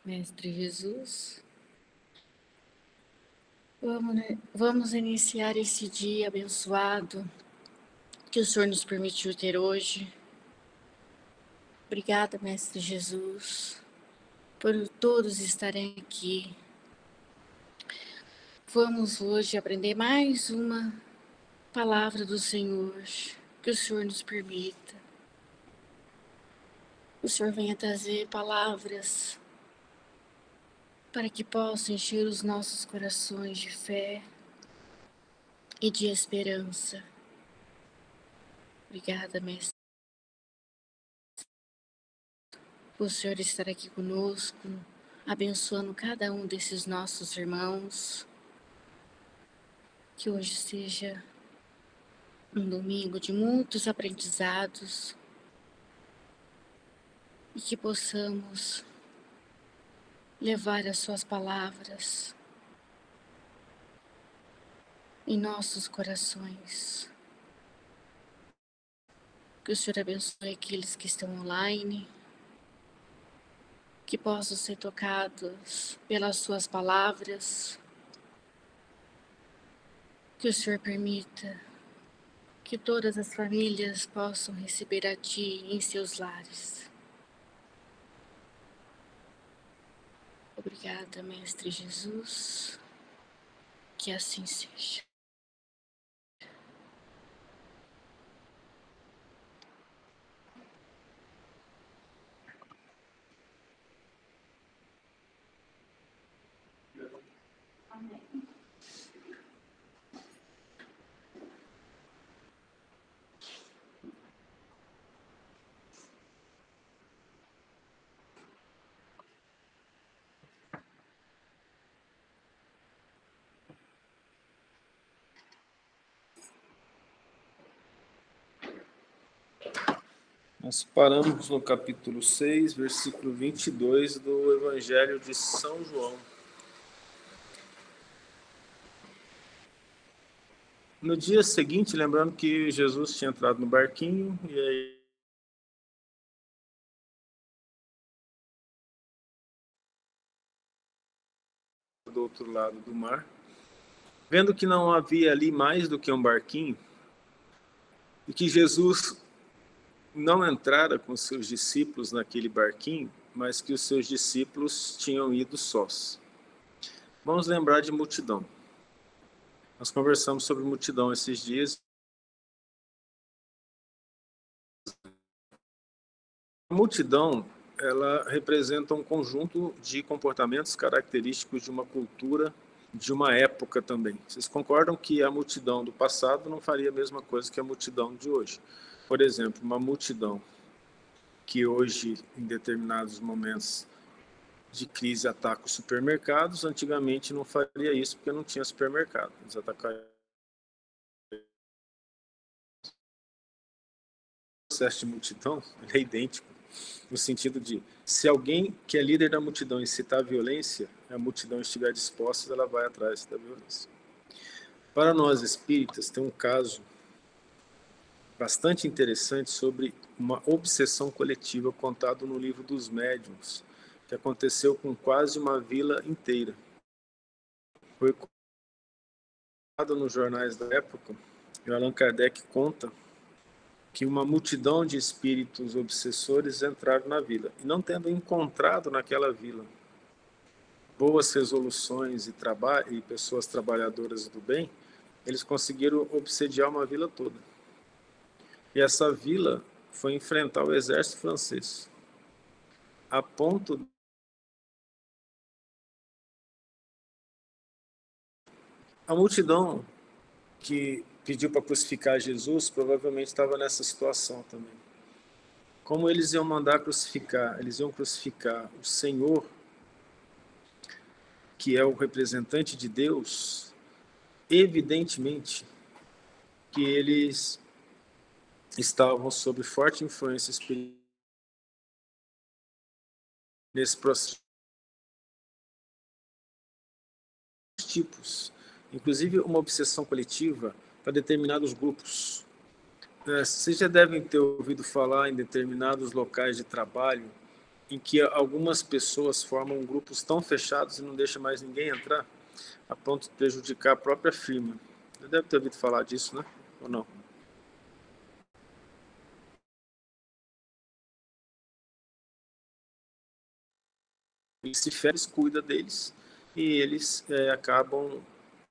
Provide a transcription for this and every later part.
Mestre Jesus, vamos iniciar esse dia abençoado que o Senhor nos permitiu ter hoje. Obrigada, Mestre Jesus, por todos estarem aqui. Vamos hoje aprender mais uma palavra do Senhor, que o Senhor nos permita. O Senhor venha trazer palavras para que possam encher os nossos corações de fé e de esperança. Obrigada, Mestre. O Senhor estar aqui conosco, abençoando cada um desses nossos irmãos. Que hoje seja um domingo de muitos aprendizados e que possamos levar as suas palavras em nossos corações. Que o Senhor abençoe aqueles que estão online, que possam ser tocados pelas suas palavras. Que o Senhor permita que todas as famílias possam receber a Ti em seus lares. Obrigada, Mestre Jesus. Que assim seja. Nós paramos no capítulo 6, versículo 22 do Evangelho de São João. No dia seguinte, lembrando que Jesus tinha entrado no barquinho e aí do outro lado do mar, vendo que não havia ali mais do que um barquinho e que Jesus não entrara com seus discípulos naquele barquinho, mas que os seus discípulos tinham ido sós. Vamos lembrar de multidão. Nós conversamos sobre multidão esses dias. A multidão, ela representa um conjunto de comportamentos característicos de uma cultura, de uma época também. Vocês concordam que a multidão do passado não faria a mesma coisa que a multidão de hoje? Por exemplo, uma multidão que hoje, em determinados momentos de crise, ataca os supermercados, antigamente não faria isso porque não tinha supermercado. Eles atacariam. O processo de multidão é idêntico, no sentido de, se alguém que é líder da multidão incitar a violência, a multidão estiver disposta, ela vai atrás da violência. Para nós espíritas, tem um caso bastante interessante sobre uma obsessão coletiva contado no livro dos médiuns, que aconteceu com quase uma vila inteira. Foi contado nos jornais da época, e Allan Kardec conta que uma multidão de espíritos obsessores entraram na vila, e não tendo encontrado naquela vila boas resoluções e pessoas trabalhadoras do bem, eles conseguiram obsediar uma vila toda. E essa vila foi enfrentar o exército francês, a ponto a multidão que pediu para crucificar Jesus provavelmente estava nessa situação também. Como eles iam mandar crucificar? Eles iam crucificar o Senhor, que é o representante de Deus. Evidentemente que eles estavam sob forte influência espiritual nesse processo. Tipos, inclusive uma obsessão coletiva para determinados grupos. Vocês já devem ter ouvido falar em determinados locais de trabalho em que algumas pessoas formam grupos tão fechados e não deixam mais ninguém entrar, a ponto de prejudicar a própria firma. Você deve ter ouvido falar disso, né? Ou não? Eles se ferem, cuida deles, e eles acabam,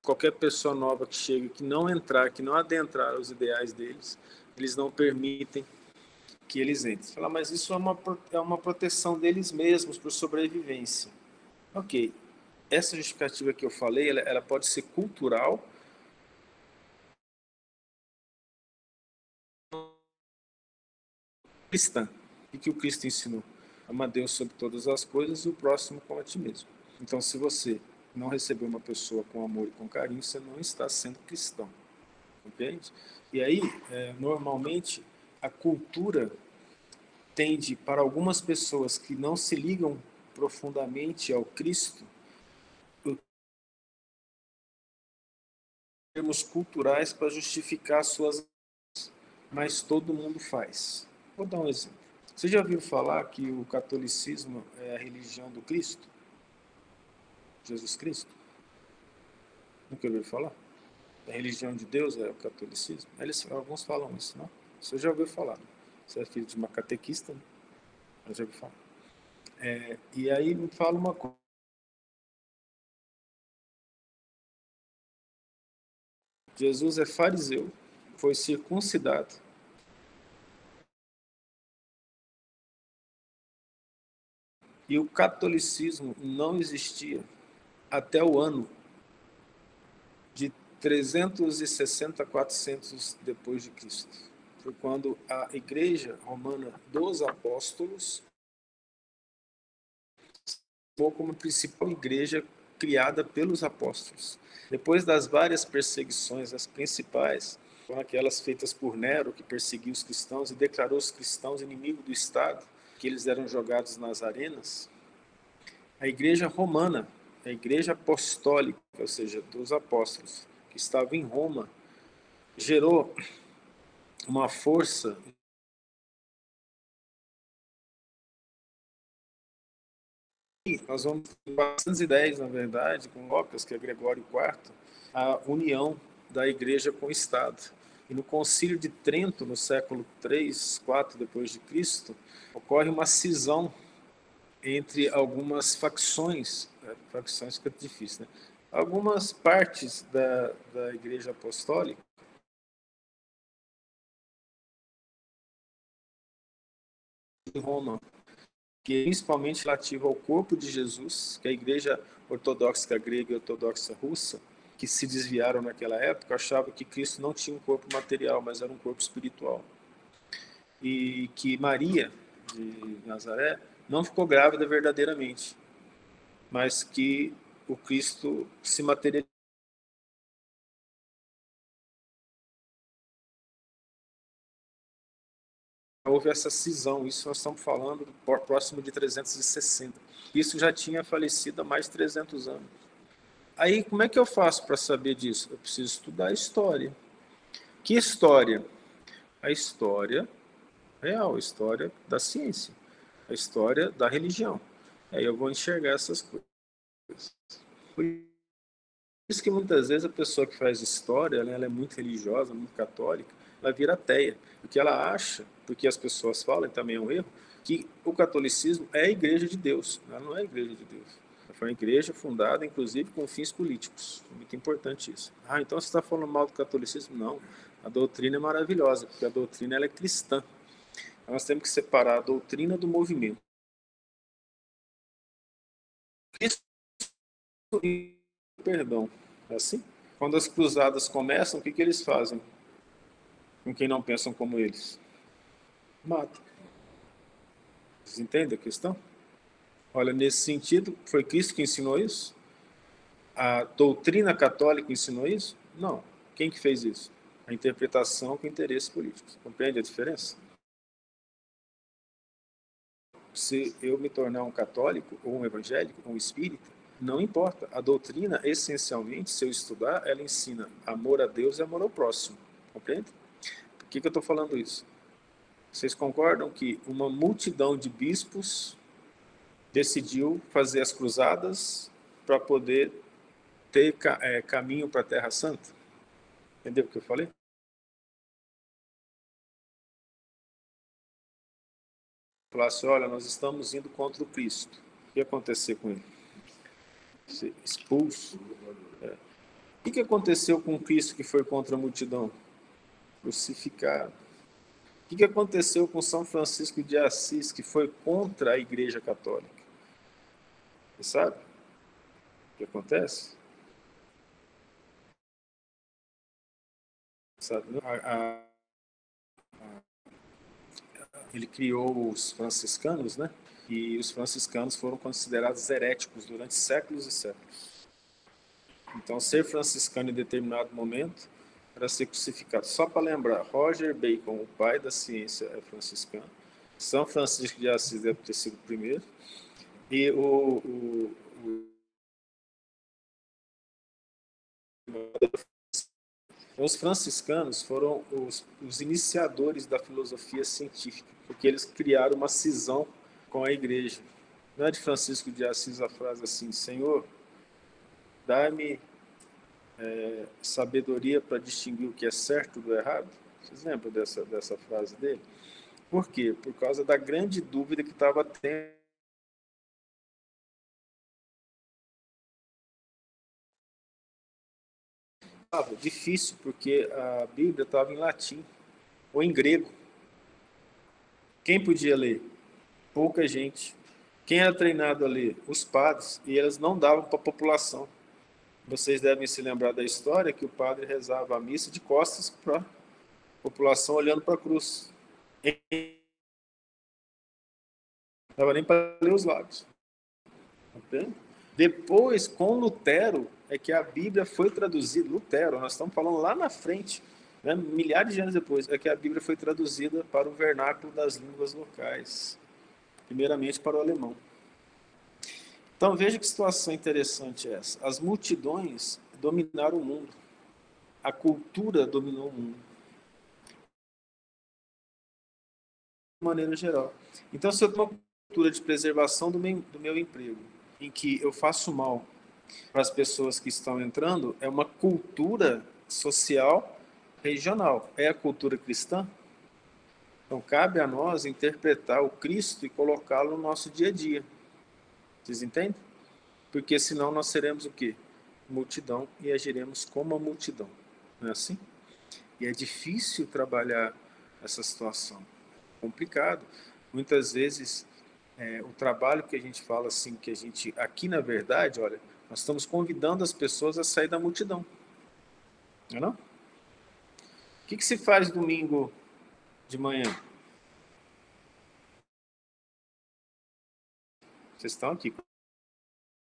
qualquer pessoa nova que chega, que não entrar, que não adentrar os ideais deles, eles não permitem que eles entrem. Você fala, mas isso é uma proteção deles mesmos por sobrevivência. Ok, essa justificativa que eu falei, ela pode ser cultural, cristã. O que o Cristo ensinou? Ama Deus sobre todas as coisas e o próximo como a ti mesmo. Então, se você não recebeu uma pessoa com amor e com carinho, você não está sendo cristão. Compreende? E aí, normalmente, a cultura tende, para algumas pessoas que não se ligam profundamente ao Cristo, termos culturais para justificar suas ações, mas todo mundo faz. Vou dar um exemplo. Você já ouviu falar que o catolicismo é a religião do Cristo? Jesus Cristo? Nunca ouviu falar? A religião de Deus é o catolicismo? Alguns falam isso, não? Você já ouviu falar? Você é filho de uma catequista, né? Eu já ouviu falar. E aí me fala uma coisa. Jesus é fariseu, foi circuncidado. E o catolicismo não existia até o ano de 360 a 400 depois de Cristo. Foi quando a Igreja Romana dos Apóstolos foi como a principal igreja criada pelos apóstolos. Depois das várias perseguições, as principais foram aquelas feitas por Nero, que perseguiu os cristãos e declarou os cristãos inimigos do Estado, que eles eram jogados nas arenas. A igreja romana, a igreja apostólica, ou seja, dos apóstolos, que estava em Roma, gerou uma força nós vamos em 410, na verdade, com Locas, que é Gregório IV, a união da igreja com o Estado. E no Concílio de Trento, no século 3, 4 depois de Cristo, ocorre uma cisão entre algumas facções fica difícil, né? Algumas partes da igreja apostólica em Roma, que é principalmente relativo ao corpo de Jesus, que a igreja ortodoxa grega e ortodoxa russa, que se desviaram naquela época, achavam que Cristo não tinha um corpo material, mas era um corpo espiritual. E que Maria, de Nazaré, não ficou grávida verdadeiramente, mas que o Cristo se materializou. Houve essa cisão, isso nós estamos falando próximo de 360. Isso já tinha falecido há mais de 300 anos. Aí, como é que eu faço para saber disso? Eu preciso estudar a história. Que história? A história real, a história da ciência, a história da religião. Aí eu vou enxergar essas coisas. Por isso que muitas vezes a pessoa que faz história, né, ela é muito religiosa, muito católica, ela vira ateia, porque ela acha, porque as pessoas falam, e também é um erro, que o catolicismo é a igreja de Deus. Ela não é a igreja de Deus. Ela foi uma igreja fundada, inclusive, com fins políticos. Muito importante isso. Ah, então você está falando mal do catolicismo? Não. A doutrina é maravilhosa, porque a doutrina ela é cristã. Então, nós temos que separar a doutrina do movimento. Cristo e perdão. É assim? Quando as cruzadas começam, o que eles fazem com quem não pensam como eles? Matam. Vocês entendem a questão? Olha, nesse sentido, foi Cristo que ensinou isso? A doutrina católica ensinou isso? Não. Quem que fez isso? A interpretação com interesses políticos. Compreende a diferença? Se eu me tornar um católico, ou um evangélico, ou um espírita, não importa. A doutrina, essencialmente, se eu estudar, ela ensina amor a Deus e amor ao próximo. Compreende? Por que eu estou falando isso? Vocês concordam que uma multidão de bispos decidiu fazer as cruzadas para poder ter caminho para a Terra Santa. Entendeu o que eu falei? Falasse, olha, nós estamos indo contra o Cristo. O que ia acontecer com ele? Ser expulso. O que aconteceu com o Cristo que foi contra a multidão? Crucificado. O que aconteceu com São Francisco de Assis, que foi contra a Igreja Católica? Você sabe o que acontece? Sabe, ele criou os franciscanos, né? E os franciscanos foram considerados heréticos durante séculos e séculos. Então, ser franciscano em determinado momento era ser crucificado. Só para lembrar, Roger Bacon, o pai da ciência, é franciscano. São Francisco de Assis deve ter sido o primeiro. E os franciscanos foram os iniciadores da filosofia científica, porque eles criaram uma cisão com a igreja. Não é de Francisco de Assis a frase assim, Senhor, dá-me sabedoria para distinguir o que é certo do errado? Vocês lembram dessa frase dele? Por quê? Por causa da grande dúvida que estava tendo. Difícil, porque a Bíblia estava em latim ou em grego. Quem podia ler? Pouca gente. Quem era treinado a ler? Os padres, e eles não davam para a população. Vocês devem se lembrar da história que o padre rezava a missa de costas para a população olhando para a cruz. Não dava nem para ler os lábios. Entende? Depois, com Lutero, é que a Bíblia foi traduzida. Lutero, nós estamos falando lá na frente, né? Milhares de anos depois, é que a Bíblia foi traduzida para o vernáculo das línguas locais, primeiramente para o alemão. Então, veja que situação interessante é essa. As multidões dominaram o mundo. A cultura dominou o mundo. De maneira geral. Então, se eu tenho uma cultura de preservação do meu emprego, em que eu faço mal para as pessoas que estão entrando, é uma cultura social regional. É a cultura cristã? Então, cabe a nós interpretar o Cristo e colocá-lo no nosso dia a dia. Vocês entendem? Porque senão nós seremos o quê? Multidão e agiremos como a multidão. Não é assim? E é difícil trabalhar essa situação. Complicado. Muitas vezes, o trabalho que a gente fala assim, que a gente, aqui na verdade, olha, nós estamos convidando as pessoas a sair da multidão. Não é não? O que se faz domingo de manhã? Vocês estão aqui.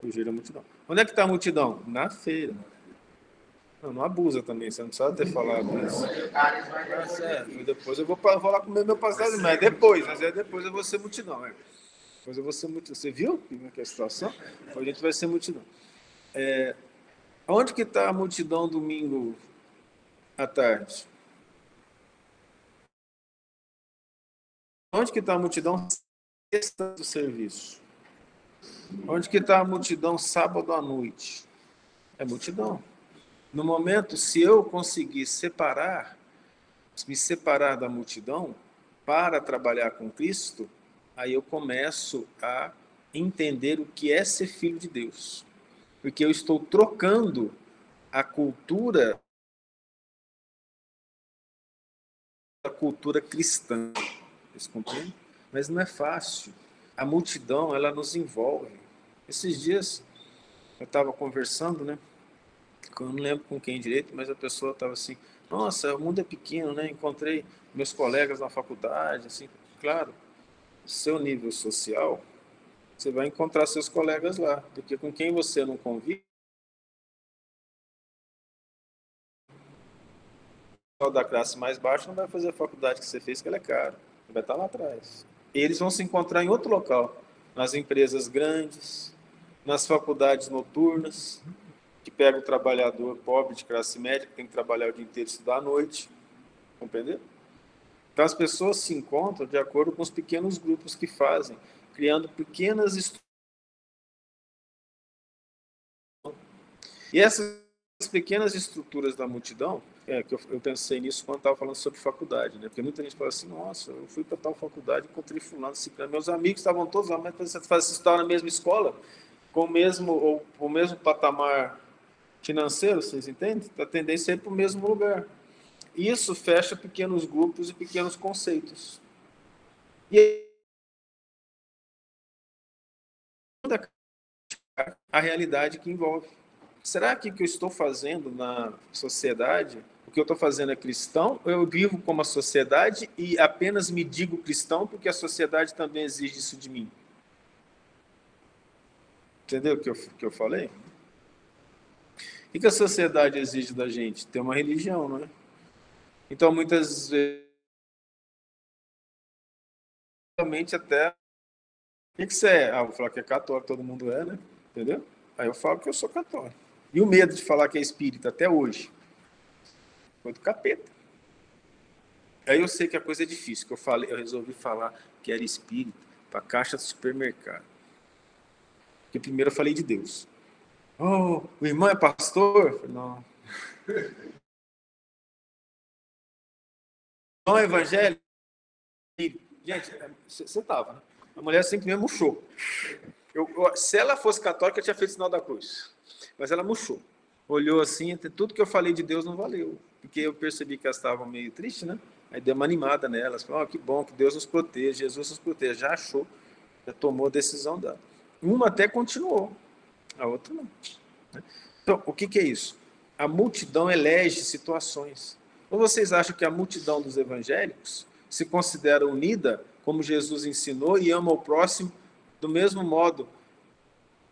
Fugir da multidão. Onde é que está a multidão? Na feira. Não abusa também, você não precisava ter falado isso. Depois eu vou lá comer meu pastel, mas depois eu vou ser multidão. Depois eu vou ser multidão. Você viu que é a situação? Depois a gente vai ser multidão. Onde que está a multidão domingo à tarde? Onde que está a multidão sexta do serviço? Onde que está a multidão sábado à noite? É multidão. No momento, se eu conseguir me separar da multidão para trabalhar com Cristo, aí eu começo a entender o que é ser filho de Deus. Porque eu estou trocando a cultura cristã. Vocês compreendem? Mas não é fácil. A multidão, ela nos envolve. Esses dias, eu estava conversando, né? Eu não lembro com quem direito, mas a pessoa estava assim, nossa, o mundo é pequeno, né? Encontrei meus colegas na faculdade, assim, claro, seu nível social, você vai encontrar seus colegas lá, porque com quem você não convive, o da classe mais baixa não vai fazer a faculdade que você fez, que ela é cara, vai estar lá atrás. Eles vão se encontrar em outro local, nas empresas grandes, nas faculdades noturnas, que pega o trabalhador pobre de classe média, que tem que trabalhar o dia inteiro e estudar à noite. Compreendeu? Então, as pessoas se encontram de acordo com os pequenos grupos que fazem, criando pequenas estruturas E essas pequenas estruturas da multidão, que eu pensei nisso quando estava falando sobre faculdade, né? Porque muita gente fala assim, nossa, eu fui para tal faculdade, encontrei fulano, ciclano, meus amigos estavam todos lá, mas você estava na mesma escola, com o mesmo patamar financeiro, vocês entendem? A tendência é ir para o mesmo lugar. Isso fecha pequenos grupos e pequenos conceitos. E a realidade que envolve. Será que o que eu estou fazendo na sociedade, o que eu estou fazendo é cristão, ou eu vivo como a sociedade e apenas me digo cristão porque a sociedade também exige isso de mim? Entendeu o que eu falei? O que a sociedade exige da gente? Ter uma religião, não é? Então, muitas vezes, realmente até... O que você é? Ah, vou falar que é católico, todo mundo é, né? Entendeu? Aí eu falo que eu sou católico. E o medo de falar que é espírita até hoje? Foi do capeta. Aí eu sei que a coisa é difícil, que eu resolvi falar que era espírita para a caixa do supermercado. Porque primeiro eu falei de Deus. Oh, o irmão é pastor? Eu falei, não. Não é evangélico? Gente, você estava, né? A mulher sempre me murchou. Se ela fosse católica, eu tinha feito o sinal da cruz. Mas ela murchou. Olhou assim, tudo que eu falei de Deus não valeu. Porque eu percebi que elas estavam meio tristes, né? Aí deu uma animada nelas. Falou, que bom, que Deus nos proteja, Jesus nos proteja. Já achou, já tomou a decisão dela. Uma até continuou, a outra não. Então, o que é isso? A multidão elege situações. Ou vocês acham que a multidão dos evangélicos se considera unida, como Jesus ensinou, e ama o próximo do mesmo modo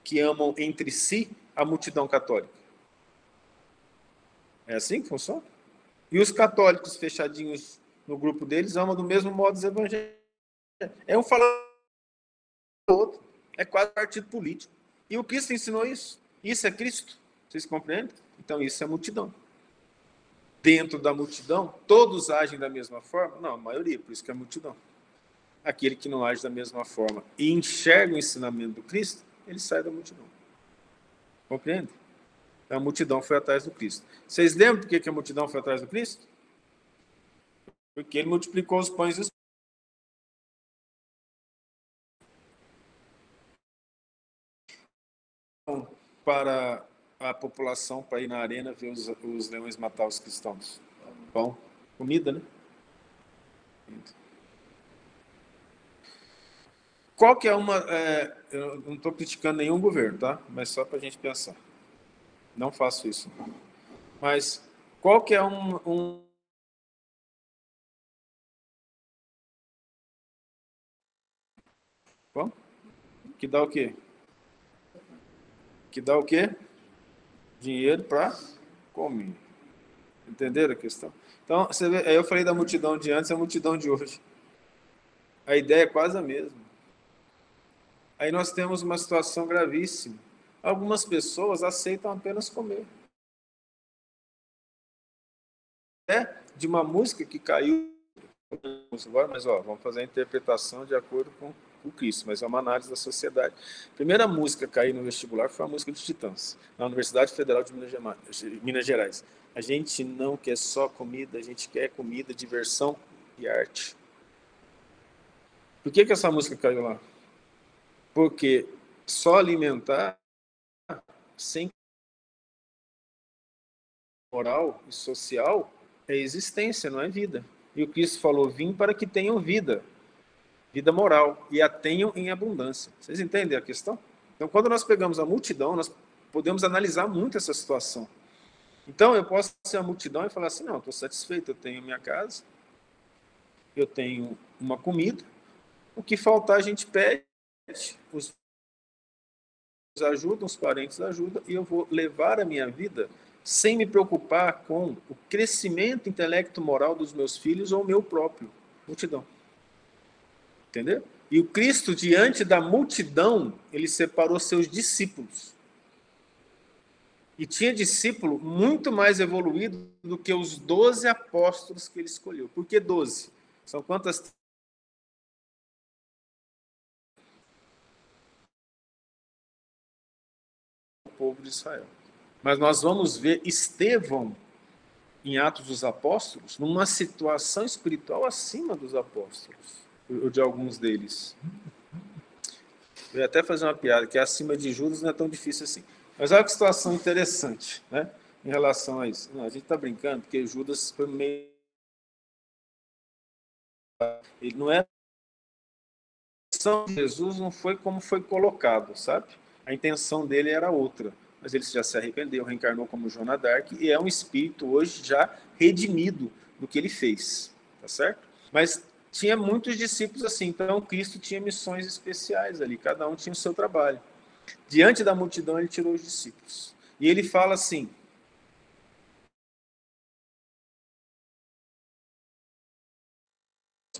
que amam entre si a multidão católica? É assim que funciona? E os católicos fechadinhos no grupo deles amam do mesmo modo os evangélicos. É um falando do outro. É quase partido político. E o Cristo ensinou isso. Isso é Cristo. Vocês compreendem? Então isso é multidão. Dentro da multidão, todos agem da mesma forma? Não, a maioria, por isso que é multidão. Aquele que não age da mesma forma e enxerga o ensinamento do Cristo, ele sai da multidão. Compreende? A multidão foi atrás do Cristo. Vocês lembram por que a multidão foi atrás do Cristo? Porque ele multiplicou os pães e os... para a população, para ir na arena ver os leões matar os cristãos. Pão, comida, né? Qual que é uma... eu não estou criticando nenhum governo, tá? Mas só para a gente pensar. Não faço isso. Mas qual que é Bom, que dá o quê? Que dá o quê? Dinheiro para comer. Entenderam a questão? Então, você vê, aí eu falei da multidão de antes e a multidão de hoje. A ideia é quase a mesma. Aí nós temos uma situação gravíssima. Algumas pessoas aceitam apenas comer. De uma música que caiu agora, mas vamos fazer a interpretação de acordo com o Cristo, mas é uma análise da sociedade. A primeira música a cair no vestibular foi a música dos Titãs, na Universidade Federal de Minas Gerais. A gente não quer só comida, a gente quer comida, diversão e arte. Por que essa música caiu lá? Porque só alimentar sem moral e social é existência, não é vida. E o Cristo falou, vim para que tenham vida moral, e a tenham em abundância. Vocês entendem a questão? Então, quando nós pegamos a multidão, nós podemos analisar muito essa situação. Então, eu posso ser a multidão e falar assim, não, estou satisfeito, eu tenho minha casa, eu tenho uma comida, o que faltar a gente pede, os ajudam, os parentes ajudam, e eu vou levar a minha vida sem me preocupar com o crescimento intelecto-moral dos meus filhos ou o meu próprio. Multidão. Entendeu? E o Cristo, diante da multidão, ele separou seus discípulos. E tinha discípulo muito mais evoluído do que os 12 apóstolos que ele escolheu. Por que 12? São quantas? O povo de Israel. Mas nós vamos ver Estevão, em Atos dos Apóstolos, numa situação espiritual acima dos apóstolos, ou de alguns deles. Eu ia até fazer uma piada, que acima de Judas não é tão difícil assim. Mas olha que situação interessante, né, em relação a isso. Não, a gente está brincando, porque Judas foi meio... Ele não é... A intenção de Jesus não foi como foi colocado, sabe? A intenção dele era outra. Mas ele já se arrependeu, reencarnou como Joana d'Arc e é um espírito hoje já redimido do que ele fez, tá certo? Mas tinha muitos discípulos assim, então Cristo tinha missões especiais ali, cada um tinha o seu trabalho. Diante da multidão ele tirou os discípulos. E ele fala assim: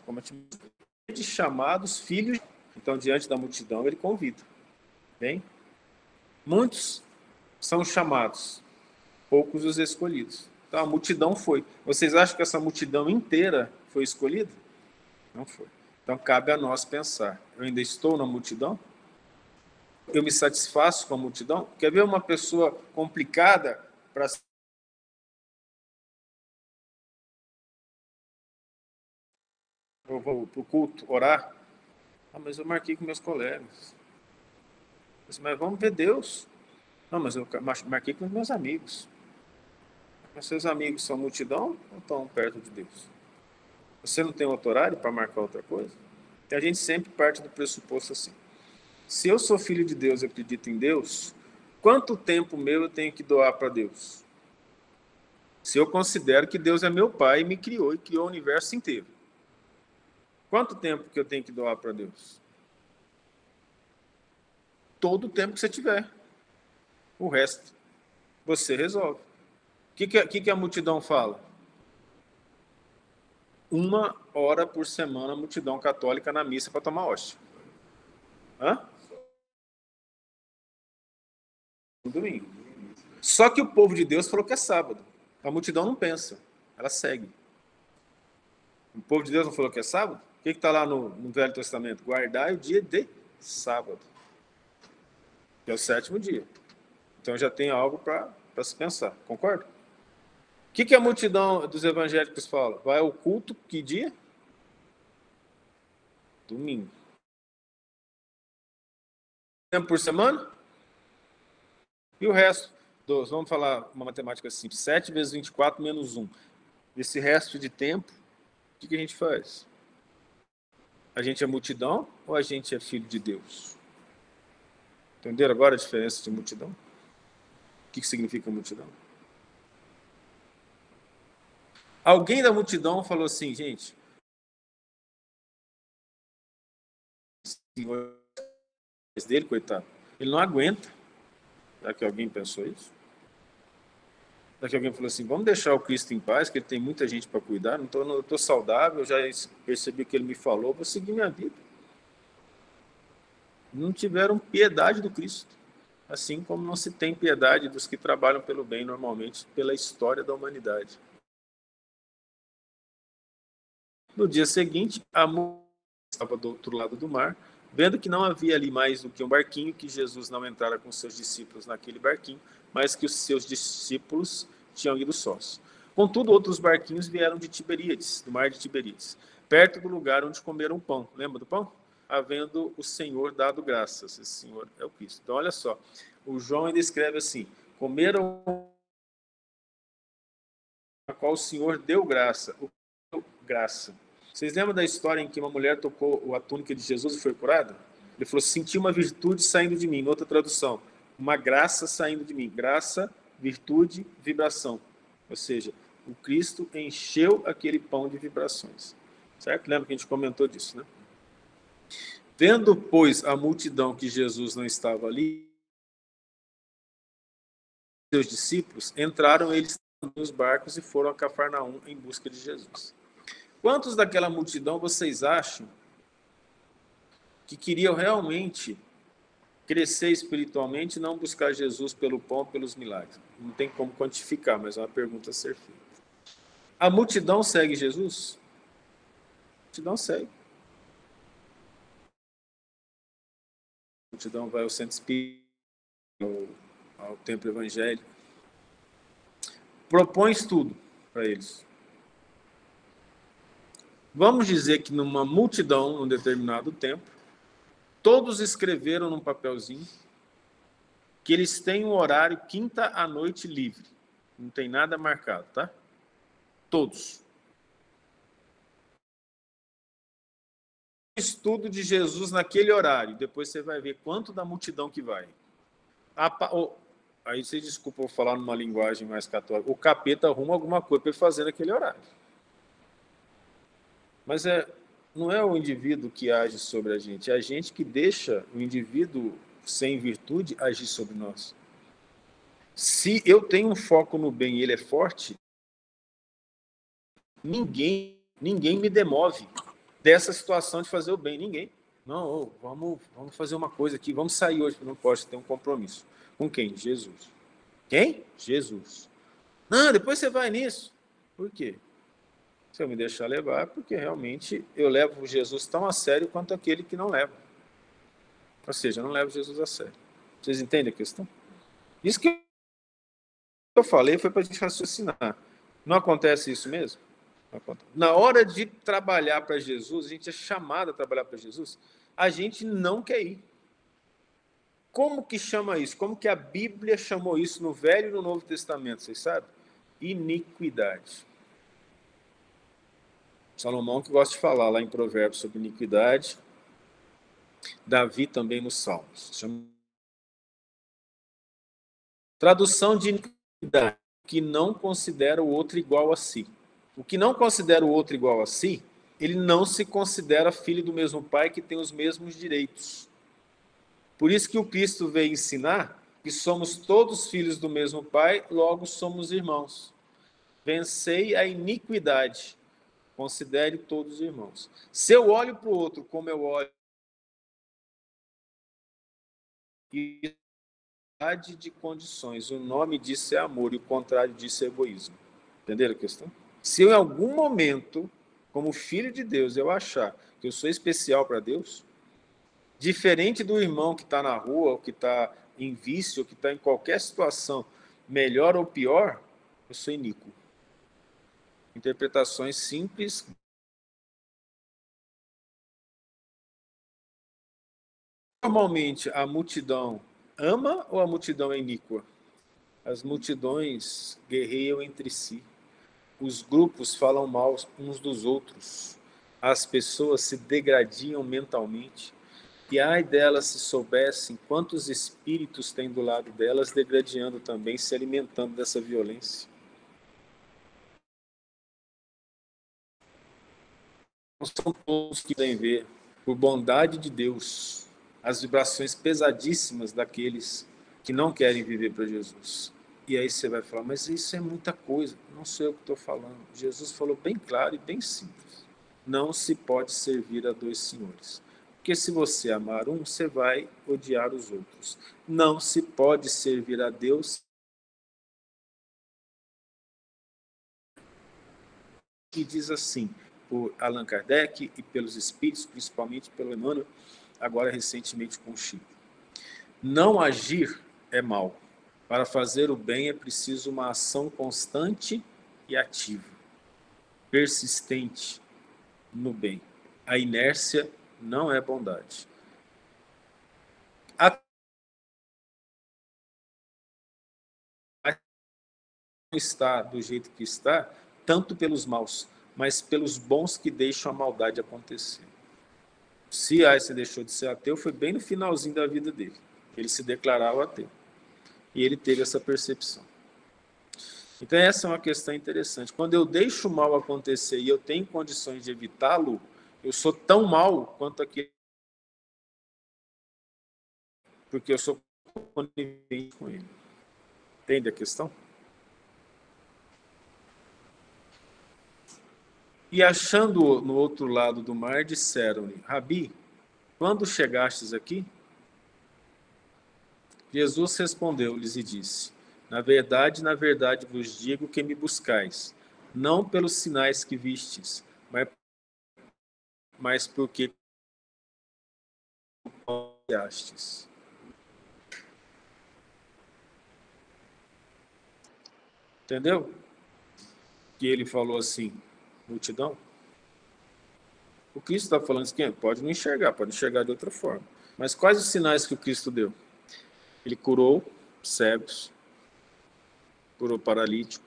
como de chamados filhos. Então, diante da multidão, ele convida. Bem? Muitos são chamados, poucos os escolhidos. Então, a multidão foi. Vocês acham que essa multidão inteira foi escolhida? Não foi. Então, cabe a nós pensar. Eu ainda estou na multidão? Eu me satisfaço com a multidão? Quer ver uma pessoa complicada para... Eu vou para o culto orar? Ah, mas eu marquei com meus colegas. Mas vamos ver Deus. Não, mas eu marquei com os meus amigos. Mas seus amigos são multidão ou estão perto de Deus? Você não tem outro horário para marcar outra coisa? E a gente sempre parte do pressuposto assim: se eu sou filho de Deus e acredito em Deus, quanto tempo meu eu tenho que doar para Deus? Se eu considero que Deus é meu pai e me criou e criou o universo inteiro, quanto tempo que eu tenho que doar para Deus? Todo o tempo que você tiver. O resto você resolve. O que a multidão fala? 1 hora por semana a multidão católica na missa para tomar hóstia. Hã? No domingo. Só que o povo de Deus falou que é sábado. A multidão não pensa, ela segue. O povo de Deus não falou que é sábado? O que está lá no Velho Testamento? Guardai o dia de sábado, que é o 7º dia. Então já tem algo para se pensar, concorda? O que a multidão dos evangélicos fala? Vai ao culto, que dia? Domingo. Tempo por semana? E o resto? Vamos falar uma matemática simples. 7 vezes 24 menos 1. Esse resto de tempo, o que a gente faz? A gente é multidão ou a gente é filho de Deus? Entenderam agora a diferença de multidão? O que significa multidão? Alguém da multidão falou assim, gente, dele, coitado, ele não aguenta. Será que alguém pensou isso? Será que alguém falou assim, vamos deixar o Cristo em paz, que ele tem muita gente para cuidar, não estou saudável, já percebi o que ele me falou, vou seguir minha vida. Não tiveram piedade do Cristo, assim como não se tem piedade dos que trabalham pelo bem normalmente pela história da humanidade. No dia seguinte, a mulher estava do outro lado do mar, vendo que não havia ali mais do que um barquinho, que Jesus não entrara com seus discípulos naquele barquinho, mas que os seus discípulos tinham ido sós. Contudo, outros barquinhos vieram de Tiberíades, do mar de Tiberíades, perto do lugar onde comeram pão. Lembra do pão? Havendo o Senhor dado graças. Esse Senhor é o Cristo. Então, olha só, o João ainda escreve assim, comeram a qual o Senhor deu graça. O deu graça. Vocês lembram da história em que uma mulher tocou a túnica de Jesus e foi curada? Ele falou, senti uma virtude saindo de mim. Em outra tradução, uma graça saindo de mim. Graça, virtude, vibração. Ou seja, o Cristo encheu aquele pão de vibrações. Certo? Lembra que a gente comentou disso, né? Vendo, pois, a multidão que Jesus não estava ali, seus discípulos, entraram eles nos barcos e foram a Cafarnaum em busca de Jesus. Quantos daquela multidão vocês acham que queriam realmente crescer espiritualmente e não buscar Jesus pelo pão, pelos milagres? Não tem como quantificar, mas é uma pergunta a ser feita. A multidão segue Jesus? A multidão segue. A multidão vai ao centro espírita, ao templo evangélico. propões tudo para eles. Vamos dizer que numa multidão, num determinado tempo, todos escreveram num papelzinho que eles têm um horário quinta à noite livre. Não tem nada marcado, tá? Todos. Estudo de Jesus naquele horário. Depois você vai ver quanto da multidão que vai. Aí você desculpa eu falar numa linguagem mais católica. O capeta arruma alguma coisa para ele fazer naquele horário. Mas não é o indivíduo que age sobre a gente. É a gente que deixa o indivíduo sem virtude agir sobre nós. Se eu tenho um foco no bem e ele é forte, ninguém me demove dessa situação de fazer o bem. Ninguém. Não, vamos fazer uma coisa aqui, vamos sair hoje, não pode ter um compromisso. Com quem? Jesus. Quem? Jesus. Não, depois você vai nisso. Por quê? Se eu me deixar levar, porque realmente eu levo Jesus tão a sério quanto aquele que não leva. Ou seja, eu não levo Jesus a sério. Vocês entendem a questão? Isso que eu falei foi para a gente raciocinar. Não acontece isso mesmo? Na hora de trabalhar para Jesus, a gente é chamado a trabalhar para Jesus, a gente não quer ir. Como que chama isso? Como que a Bíblia chamou isso no Velho e no Novo Testamento, vocês sabem? Iniquidade. Salomão que gosta de falar lá em Provérbios sobre iniquidade, Davi também nos Salmos. Tradução de iniquidade, que não considera o outro igual a si. O que não considera o outro igual a si, ele não se considera filho do mesmo pai que tem os mesmos direitos. Por isso que o Cristo veio ensinar que somos todos filhos do mesmo pai, logo somos irmãos. Vencei a iniquidade. Considere todos irmãos. Se eu olho para o outro como eu olho, igualdade de condições, o nome disso é amor e o contrário disso é egoísmo. Entenderam a questão? Se eu, em algum momento, como filho de Deus, eu achar que eu sou especial para Deus, diferente do irmão que está na rua, ou que está em vício, ou que está em qualquer situação, melhor ou pior, eu sou iníquo. Interpretações simples. Normalmente, a multidão ama ou a multidão é iníqua? As multidões guerreiam entre si. Os grupos falam mal uns dos outros. As pessoas se degradiam mentalmente. E ai delas se soubessem quantos espíritos tem do lado delas, degradando também, se alimentando dessa violência. Não são todos que podem ver, por bondade de Deus, as vibrações pesadíssimas daqueles que não querem viver para Jesus. E aí você vai falar, mas isso é muita coisa. Não sou eu que estou falando. Jesus falou bem claro e bem simples. Não se pode servir a dois senhores. Porque se você amar um, você vai odiar os outros. Não se pode servir a Deus. E diz assim, por Allan Kardec e pelos espíritos, principalmente pelo Emmanuel, agora recentemente com o Chico. Não agir é mal. Para fazer o bem é preciso uma ação constante e ativa, persistente no bem. A inércia não é bondade. Não está do jeito que está, tanto pelos maus, mas pelos bons que deixam a maldade acontecer. Se Einstein deixou de ser ateu, foi bem no finalzinho da vida dele. Ele se declarava ateu. E ele teve essa percepção. Então, essa é uma questão interessante. Quando eu deixo o mal acontecer e eu tenho condições de evitá-lo, eu sou tão mal quanto aquele. Porque eu sou conivente com ele. Entende a questão? E achando no outro lado do mar, disseram-lhe: Rabi, quando chegastes aqui? Jesus respondeu-lhes e disse: na verdade vos digo que me buscais, não pelos sinais que vistes, mas porque confiastes. Entendeu? Que ele falou assim, multidão. O Cristo está falando isso, quem pode não enxergar, pode enxergar de outra forma. Mas quais os sinais que o Cristo deu? Ele curou cegos, curou paralítico,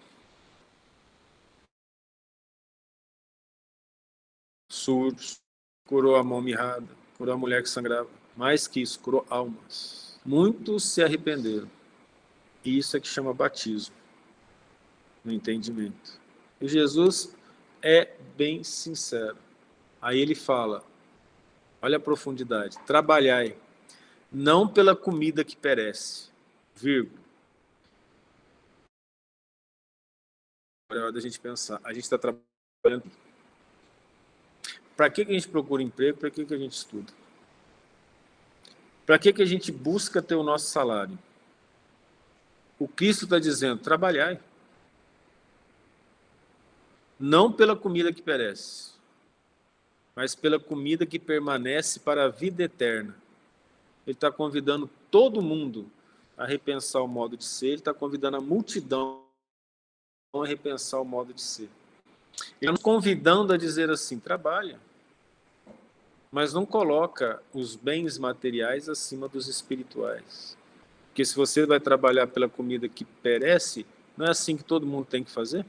surdos, curou a mão mirrada, curou a mulher que sangrava. Mais que isso, curou almas. Muitos se arrependeram. E isso é que chama batismo, no entendimento. E Jesus é bem sincero. Aí ele fala, olha a profundidade, trabalhai, não pela comida que perece, vírgula. É hora da gente pensar, a gente está trabalhando. Para que a gente procura emprego? Para que a gente estuda? Para que a gente busca ter o nosso salário? O Cristo está dizendo, trabalhai. Não pela comida que perece, mas pela comida que permanece para a vida eterna. Ele está convidando todo mundo a repensar o modo de ser, ele está convidando a multidão a repensar o modo de ser. Ele está convidando a dizer assim, trabalha, mas não coloca os bens materiais acima dos espirituais. Porque se você vai trabalhar pela comida que perece, não é assim que todo mundo tem que fazer?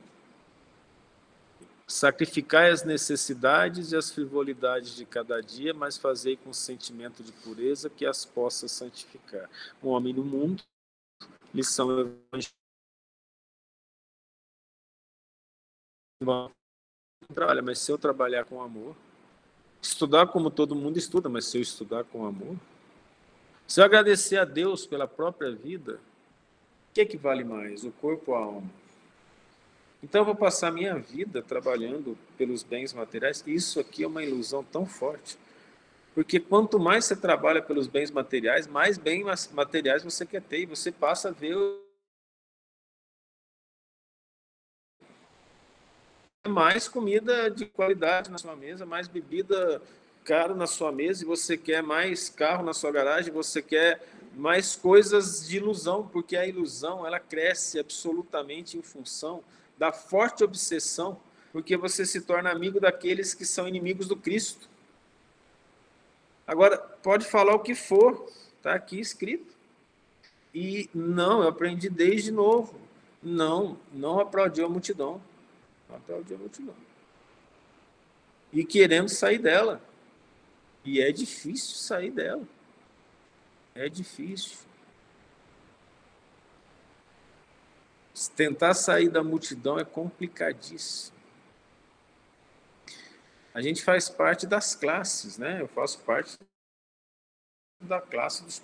Sacrificai as necessidades e as frivolidades de cada dia, mas fazei com sentimento de pureza que as possa santificar. Um homem no mundo, lição evangélica. Trabalha, mas se eu trabalhar com amor, estudar como todo mundo estuda, mas se eu estudar com amor, se eu agradecer a Deus pela própria vida, o que é que vale mais, o corpo ou a alma? Então eu vou passar a minha vida trabalhando pelos bens materiais. Isso aqui é uma ilusão tão forte. Porque quanto mais você trabalha pelos bens materiais, mais bens materiais você quer ter. E você passa a ver mais comida de qualidade na sua mesa, mais bebida cara na sua mesa, e você quer mais carro na sua garagem, você quer mais coisas de ilusão, porque a ilusão ela cresce absolutamente em função da forte obsessão, porque você se torna amigo daqueles que são inimigos do Cristo. Agora, pode falar o que for, está aqui escrito. E não, eu aprendi desde novo. Não aplaudiu a multidão. Não aplaudiu a multidão. E querendo sair dela. E é difícil sair dela. É difícil. Tentar sair da multidão é complicadíssimo. A gente faz parte das classes, né? Eu faço parte da classe dos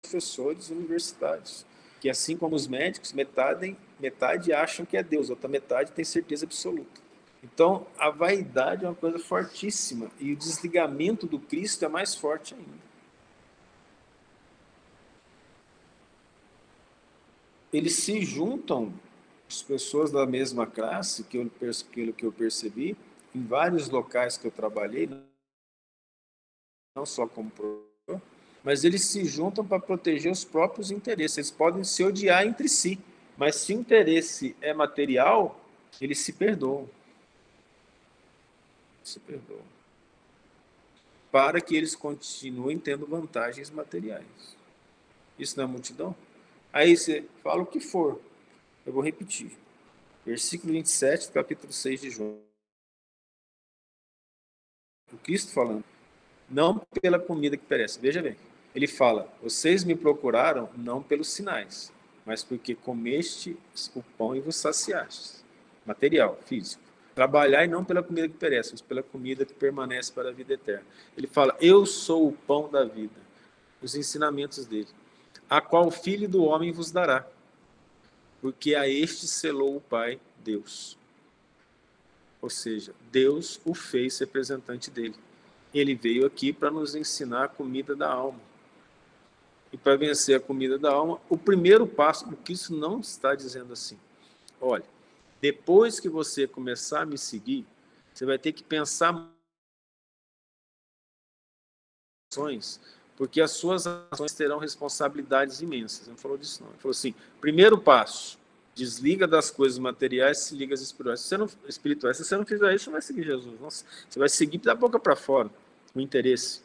professores universitários, que assim como os médicos, metade acham que é Deus, outra metade tem certeza absoluta. Então, a vaidade é uma coisa fortíssima e o desligamento do Cristo é mais forte ainda. Eles se juntam, as pessoas da mesma classe, pelo que eu percebi, em vários locais que eu trabalhei, não só como professor, mas eles se juntam para proteger os próprios interesses. Eles podem se odiar entre si, mas se o interesse é material, eles se perdoam. Se perdoam. Para que eles continuem tendo vantagens materiais. Isso não é multidão? Aí você fala o que for. Eu vou repetir. Versículo 27, capítulo 6 de João. O Cristo falando. Não pela comida que perece. Veja bem. Ele fala, vocês me procuraram não pelos sinais, mas porque comeste o pão e vos saciastes. Material, físico. Trabalhai não pela comida que perece, mas pela comida que permanece para a vida eterna. Ele fala, eu sou o pão da vida. Os ensinamentos dele. A qual o Filho do Homem vos dará. Porque a este selou o Pai, Deus. Ou seja, Deus o fez representante dele. Ele veio aqui para nos ensinar a comida da alma. E para vencer a comida da alma, o primeiro passo, porque isso não está dizendo assim. Olha, depois que você começar a me seguir, você vai ter que pensar ações, porque as suas ações terão responsabilidades imensas. Ele não falou disso, não. Ele falou assim, primeiro passo, Desliga das coisas materiais, se liga às espirituais. Se você não fizer isso, você não vai seguir Jesus. Nossa, você vai seguir da boca para fora o interesse.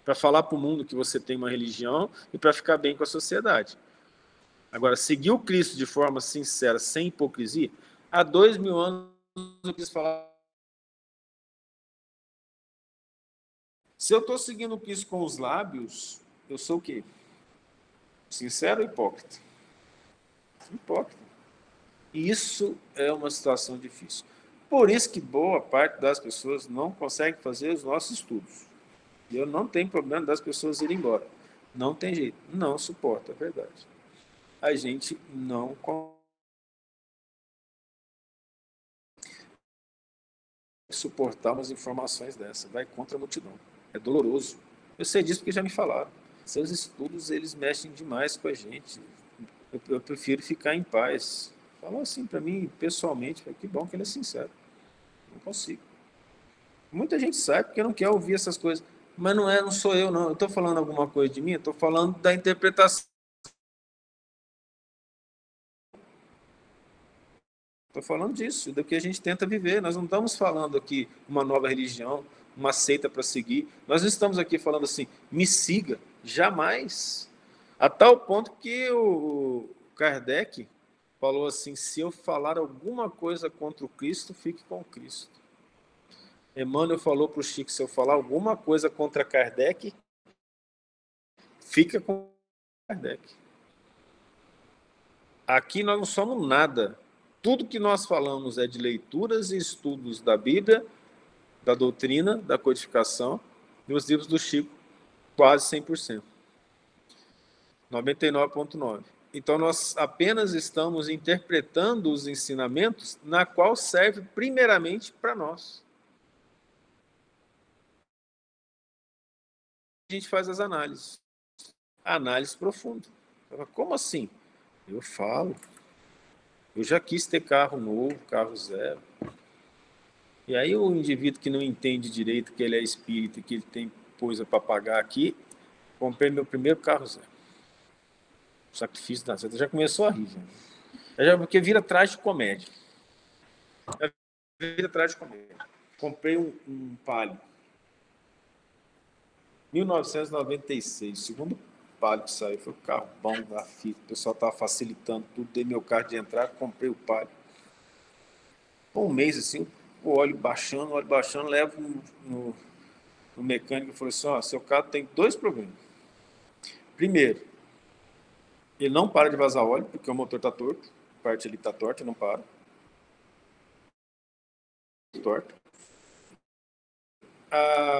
Para falar para o mundo que você tem uma religião e para ficar bem com a sociedade. Agora, seguir o Cristo de forma sincera, sem hipocrisia, há 2000 anos eu quis falar. Se eu estou seguindo o Cristo com os lábios, eu sou o quê? Sincero ou hipócrita? Hipócrita. Isso é uma situação difícil. Por isso que boa parte das pessoas não consegue fazer os nossos estudos. Eu não tenho problema das pessoas irem embora. Não tem jeito. Não suporta, é verdade. A gente não consegue suportar umas informações dessas. Vai contra a multidão. É doloroso. Eu sei disso porque já me falaram. Seus estudos, eles mexem demais com a gente. Eu prefiro ficar em paz. Falou assim para mim, pessoalmente, que bom que ele é sincero. Não consigo. Muita gente sabe porque não quer ouvir essas coisas. Mas não sou eu, não. Eu estou falando alguma coisa de mim, eu estou falando da interpretação. Estou falando disso, do que a gente tenta viver. Nós não estamos falando aqui uma nova religião, uma seita para seguir. Nós não estamos aqui falando assim, me siga. Jamais. A tal ponto que o Kardec falou assim, se eu falar alguma coisa contra o Cristo, fique com o Cristo. Emmanuel falou para o Chico, se eu falar alguma coisa contra Kardec, fica com Kardec. Aqui nós não somos nada. Tudo que nós falamos é de leituras e estudos da Bíblia, da doutrina, da codificação, e os livros do Chico, quase 100%. 99,9%. Então, nós apenas estamos interpretando os ensinamentos na qual serve primeiramente para nós. A gente faz as análises. Análise profunda. Como assim? Eu falo. Eu já quis ter carro novo, carro zero. E aí o indivíduo que não entende direito que ele é espírita, que ele tem coisa para pagar aqui, comprei meu primeiro carro zero. Sacrifício da vida. Já começou a rir. Porque vira atrás de comédia. Vira atrás de comédia. Comprei um Palio. 1996. Segundo Palio que saiu. Foi um carro bom da fita. O pessoal estava facilitando tudo. Dei meu carro de entrada, comprei o Palio. Um mês assim, o óleo baixando, levo no mecânico e falei assim, ó, seu carro tem 2 problemas. Primeiro, ele não para de vazar óleo, porque o motor está torto, a parte ali está torta, não para. Torto.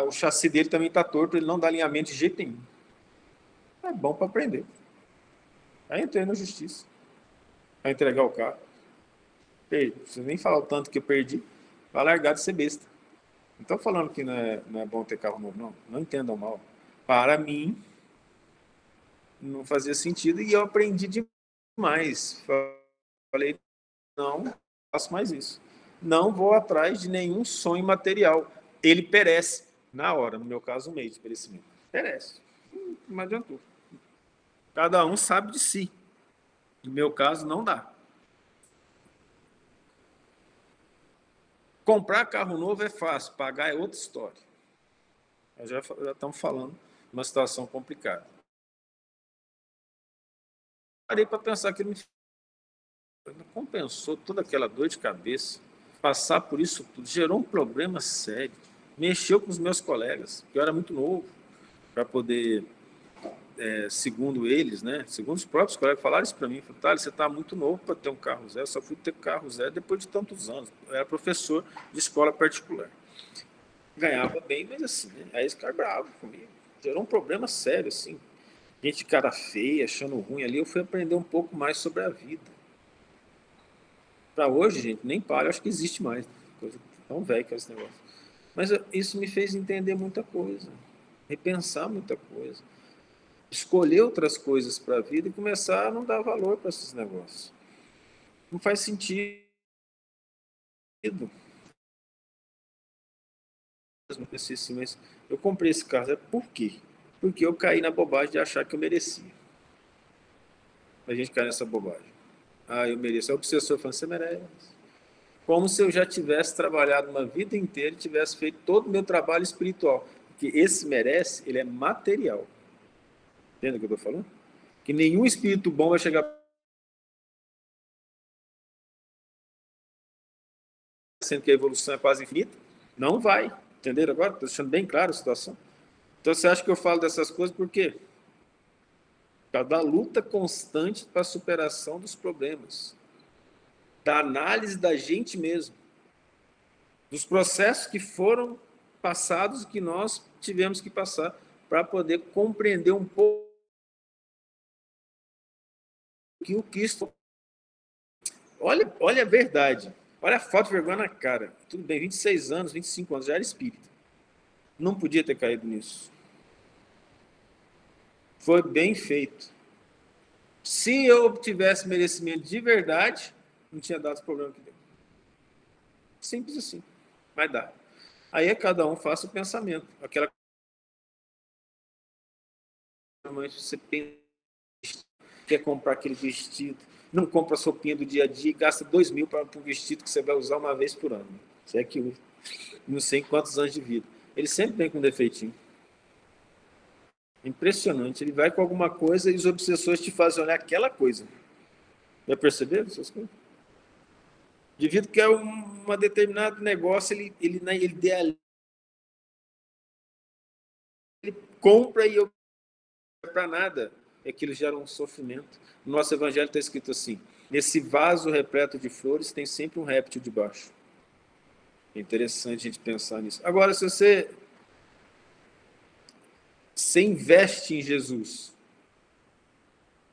O chassi dele também está torto, ele não dá alinhamento de jeito nenhum. É bom para aprender. Aí entrei na justiça, para entregar o carro. Perdi. Você nem falar o tanto que eu perdi, vai largar de ser besta. Não estou falando que não é bom ter carro novo, não. Não entendam mal. Para mim, não fazia sentido e eu aprendi demais. Falei, não faço mais isso. Não vou atrás de nenhum sonho material. Ele perece na hora, no meu caso, um mês de perecimento. Perece. Não adiantou. Cada um sabe de si. No meu caso, não dá. Comprar carro novo é fácil, pagar é outra história. Nós já estamos falando de uma situação complicada. Parei para pensar que ele me compensou toda aquela dor de cabeça, passar por isso tudo, gerou um problema sério, mexeu com os meus colegas, que eu era muito novo, para poder, segundo eles, né, segundo os próprios colegas, falaram isso para mim, falaram, Thales, você está muito novo para ter um carro zero, eu só fui ter carro zero depois de tantos anos, eu era professor de escola particular, ganhava bem, mas assim, né, aí esse cara bravo comigo, gerou um problema sério, assim, gente de cara feia, achando ruim ali, eu fui aprender um pouco mais sobre a vida. Para hoje, gente, nem Palio, acho que existe mais. Coisa tão velha que é esse negócio. Mas isso me fez entender muita coisa, repensar muita coisa, escolher outras coisas para a vida e começar a não dar valor para esses negócios. Não faz sentido. Mas eu comprei esse carro, por quê? Porque eu caí na bobagem de achar que eu merecia. A gente cai nessa bobagem. Ah, eu mereço. É o obsessor falando, você merece. Como se eu já tivesse trabalhado uma vida inteira e tivesse feito todo o meu trabalho espiritual. Porque esse merece, ele é material. Entende o que eu estou falando? Que nenhum espírito bom vai chegar sendo que a evolução é quase infinita. Não vai. Entenderam agora? Estou deixando bem claro a situação. Então, você acha que eu falo dessas coisas por quê? Por causa da luta constante para a superação dos problemas. Da análise da gente mesmo. Dos processos que foram passados e que nós tivemos que passar para poder compreender um pouco que o Cristo... Olha a verdade. Olha a falta de vergonha na cara. Tudo bem, 26 anos, 25 anos, já era espírita. Não podia ter caído nisso. Foi bem feito. Se eu tivesse merecimento de verdade, não tinha dado os problemas que deu. Simples assim. Mas dá. Aí é cada um faça o pensamento. Aquela você pensa, quer comprar aquele vestido, não compra a sopinha do dia a dia e gasta 2.000 para um vestido que você vai usar uma vez por ano. Isso é que usa. Não sei quantos anos de vida. Ele sempre vem com um defeitinho. Impressionante. Ele vai com alguma coisa e os obsessores te fazem olhar aquela coisa. Já perceberam essas coisas? Devido que é um determinado negócio, ele idealiza, ele compra e eu para nada. Aquilo gera um sofrimento. No nosso evangelho está escrito assim: nesse vaso repleto de flores tem sempre um réptil debaixo. É interessante a gente pensar nisso. Agora, se você investe em Jesus,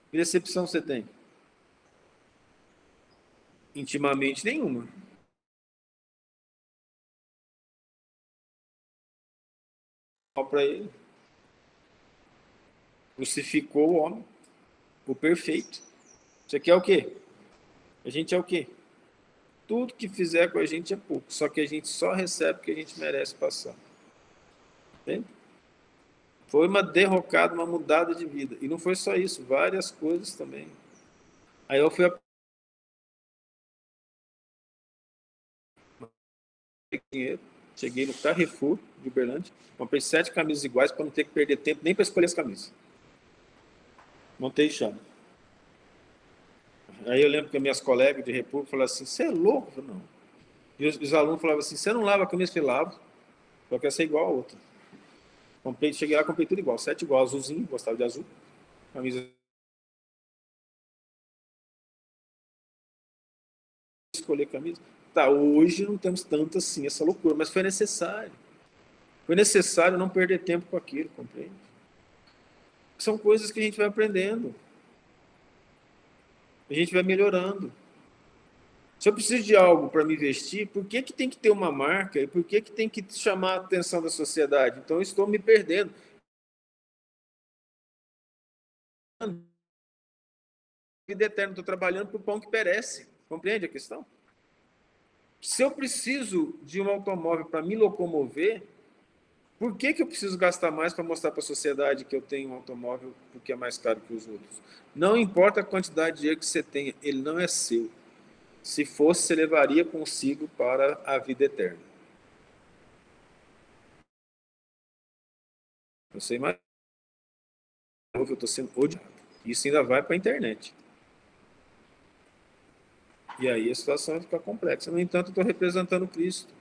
que decepção você tem? Intimamente nenhuma. Para ele, crucificou o homem, o perfeito. Você quer o quê? A gente é o quê? Tudo que fizer com a gente é pouco, só que a gente só recebe o que a gente merece passar. Entende? Foi uma derrocada, uma mudada de vida. E não foi só isso, várias coisas também. Aí eu fui dinheiro, cheguei no Carrefour de Uberlândia, comprei 7 camisas iguais para não ter que perder tempo nem para escolher as camisas. Montei chave. Aí eu lembro que minhas colegas de República falaram assim, você é louco? Eu falei, não. E os alunos falavam assim, você não lava a camisa? Eu falei, lavo, só quer ser igual a outra. Cheguei lá, comprei tudo igual, 7 igual, azulzinho, gostava de azul, camisa... Escolher camisa. Tá, hoje não temos tanto assim, essa loucura, mas foi necessário. Foi necessário não perder tempo com aquilo, compreende? São coisas que a gente vai aprendendo. A gente vai melhorando. Se eu preciso de algo para me vestir, por que tem que ter uma marca e por que tem que chamar a atenção da sociedade? Então eu estou me perdendo. Vida eterna, estou trabalhando para o pão que perece. Compreende a questão? Se eu preciso de um automóvel para me locomover, por que eu preciso gastar mais para mostrar para a sociedade que eu tenho um automóvel porque é mais caro que os outros? Não importa a quantidade de dinheiro que você tenha, ele não é seu. Se fosse, você levaria consigo para a vida eterna. Você imagina, eu estou sendo odiado. Isso ainda vai para a internet. E aí a situação vai ficar complexa. No entanto, eu estou representando Cristo.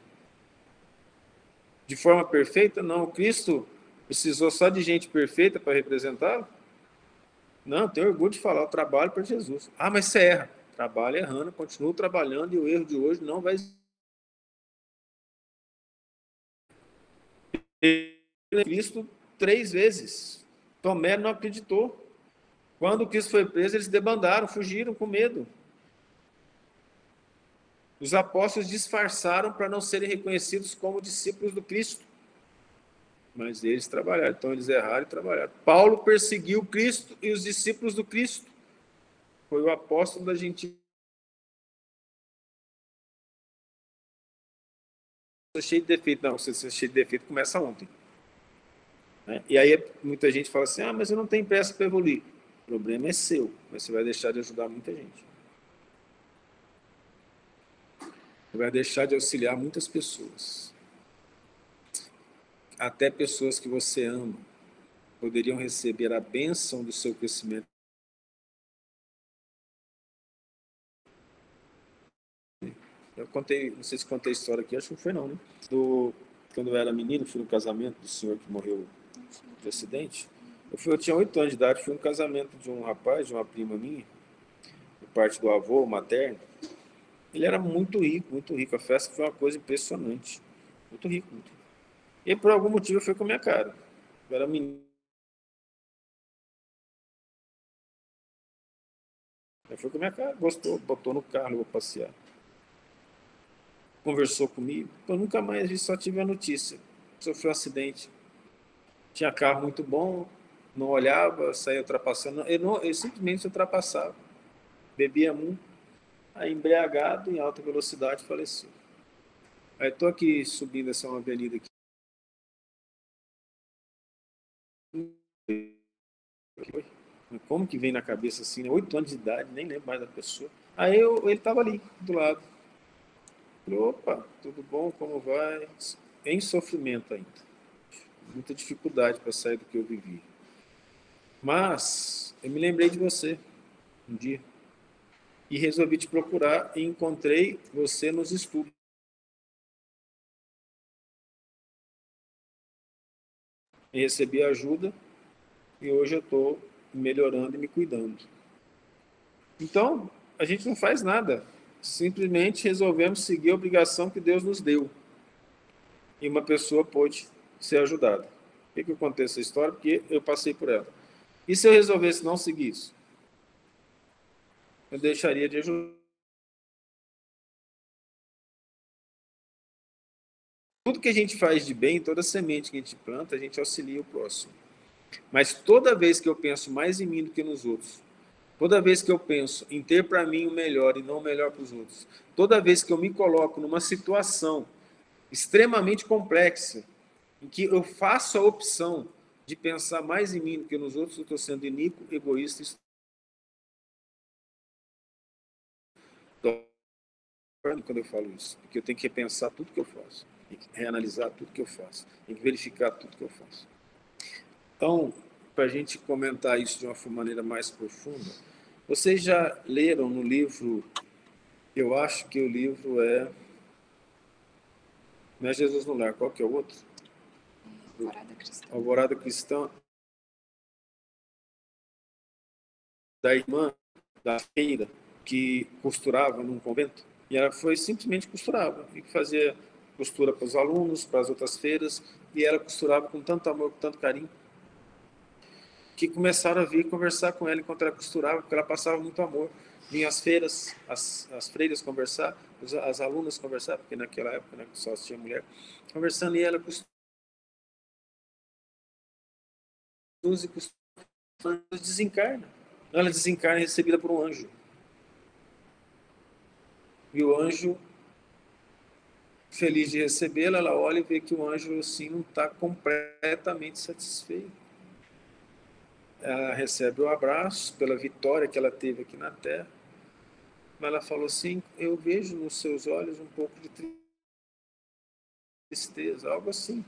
De forma perfeita? Não. Cristo precisou só de gente perfeita para representá-lo? Não, tenho orgulho de falar, eu trabalho para Jesus. Ah, mas você erra. Trabalho errando, continuo trabalhando e o erro de hoje não vai... Cristo 3 vezes. Tomé não acreditou. Quando Cristo foi preso, eles debandaram, fugiram com medo. Os apóstolos disfarçaram para não serem reconhecidos como discípulos do Cristo. Mas eles trabalharam, então eles erraram e trabalharam. Paulo perseguiu Cristo e os discípulos do Cristo. Foi o apóstolo da gentileza. Cheio de defeito. Não, você cheio de defeito começa ontem. E aí muita gente fala assim, mas eu não tenho pressa para evoluir. O problema é seu, mas você vai deixar de ajudar muita gente. vai deixar de auxiliar muitas pessoas. Até pessoas que você ama poderiam receber a bênção do seu crescimento. Eu contei, não sei se contei a história aqui, acho que não foi não, né? Quando eu era menino, fui no casamento do senhor que morreu de acidente. Eu tinha 8 anos de idade, fui no casamento de um rapaz, de uma prima minha, por parte do avô materno. Ele era muito rico, muito rico. A festa foi uma coisa impressionante. Muito rico, muito rico. E por algum motivo eu fui com a minha cara. Eu era menino. Eu fui com a minha cara, gostou, botou no carro, vou passear. Conversou comigo. Eu nunca mais vi, só tive a notícia. Sofreu um acidente. Tinha carro muito bom, não olhava, saía ultrapassando. Eu simplesmente ultrapassava. Bebia muito, aí embriagado, em alta velocidade, faleceu. Aí estou aqui subindo essa uma avenida aqui. Como que vem na cabeça assim, né? 8 anos de idade, nem lembro mais da pessoa. Aí ele estava ali, do lado. Falei, opa, tudo bom, como vai? Em sofrimento ainda. Muita dificuldade para sair do que eu vivi. Mas eu me lembrei de você um dia e resolvi te procurar e encontrei você nos estudos. E recebi ajuda e hoje eu estou melhorando e me cuidando. Então, a gente não faz nada. Simplesmente resolvemos seguir a obrigação que Deus nos deu. E uma pessoa pôde ser ajudada. Por que eu contei essa história? Porque eu passei por ela. E se eu resolvesse não seguir isso? Eu deixaria de ajudar. Tudo que a gente faz de bem, toda semente que a gente planta, a gente auxilia o próximo. Mas toda vez que eu penso mais em mim do que nos outros, toda vez que eu penso em ter para mim o melhor e não o melhor para os outros, toda vez que eu me coloco numa situação extremamente complexa, em que eu faço a opção de pensar mais em mim do que nos outros, eu estou sendo iníquo, egoísta. Quando eu falo isso, porque eu tenho que repensar tudo que eu faço, tem que reanalisar tudo que eu faço, tem que verificar tudo que eu faço. Então, para a gente comentar isso de uma maneira mais profunda, vocês já leram no livro, eu acho que o livro não é Jesus no Lar, qual que é o outro? Alvorada Cristã. Alvorada Cristã, da irmã da feira que costurava num convento, e ela foi simplesmente costurava, e fazia costura para os alunos, para as outras feiras, e ela costurava com tanto amor, com tanto carinho, que começaram a vir conversar com ela enquanto ela costurava, porque ela passava muito amor. Vinham às feiras, as freiras conversar, as alunas conversar, porque naquela época, né, só tinha mulher, conversando, e ela costurava, desencarna. Ela desencarna recebida por um anjo. E o anjo, feliz de recebê-la, ela olha e vê que o anjo assim não está completamente satisfeito. Ela recebe o abraço pela vitória que ela teve aqui na Terra, mas ela falou assim, eu vejo nos seus olhos um pouco de tristeza, algo assim.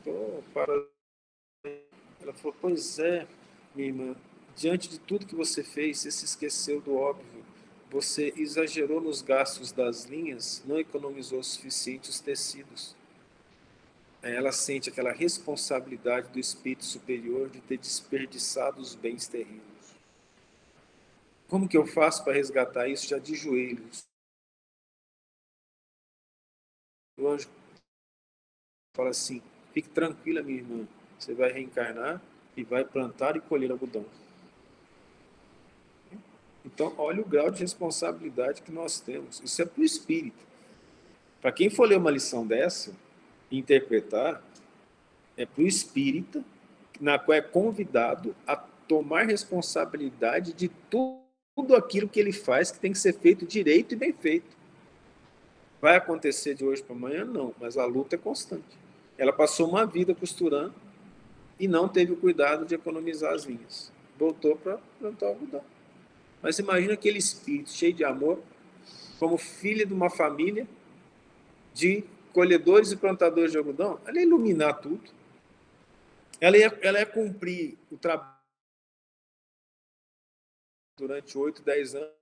Ela falou, pois é, minha irmã, diante de tudo que você fez, você se esqueceu do óbvio. Você exagerou nos gastos das linhas, não economizou o suficiente os tecidos. Ela sente aquela responsabilidade do espírito superior de ter desperdiçado os bens terrenos. Como que eu faço para resgatar isso já de joelhos? O anjo fala assim, fique tranquila, minha irmã, você vai reencarnar e vai plantar e colher algodão. Então, olha o grau de responsabilidade que nós temos. Isso é para o espírito. Para quem for ler uma lição dessa e interpretar, é para o espírita, na qual é convidado a tomar responsabilidade de tudo aquilo que ele faz, que tem que ser feito direito e bem feito. Vai acontecer de hoje para amanhã? Não, mas a luta é constante. Ela passou uma vida costurando e não teve o cuidado de economizar as linhas. Voltou para plantar algodão. Mas imagina aquele espírito cheio de amor, como filha de uma família, de colhedores e plantadores de algodão, ela ia iluminar tudo. Ela ia cumprir o trabalho durante 8, 10 anos,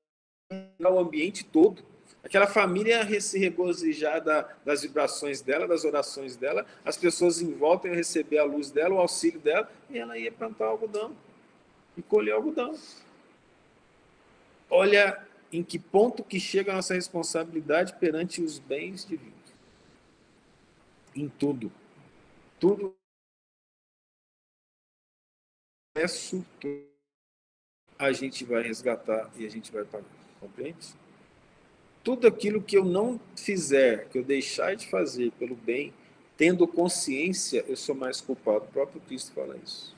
o ambiente todo. Aquela família ia se regozijar das vibrações dela, das orações dela, as pessoas em volta iam receber a luz dela, o auxílio dela, e ela ia plantar algodão e colher algodão. Olha em que ponto que chega a nossa responsabilidade perante os bens divinos. Em tudo. Tudo. A gente vai resgatar e a gente vai pagar. Compreende? Tudo aquilo que eu não fizer, que eu deixar de fazer pelo bem, tendo consciência, eu sou mais culpado. O próprio Cristo fala isso.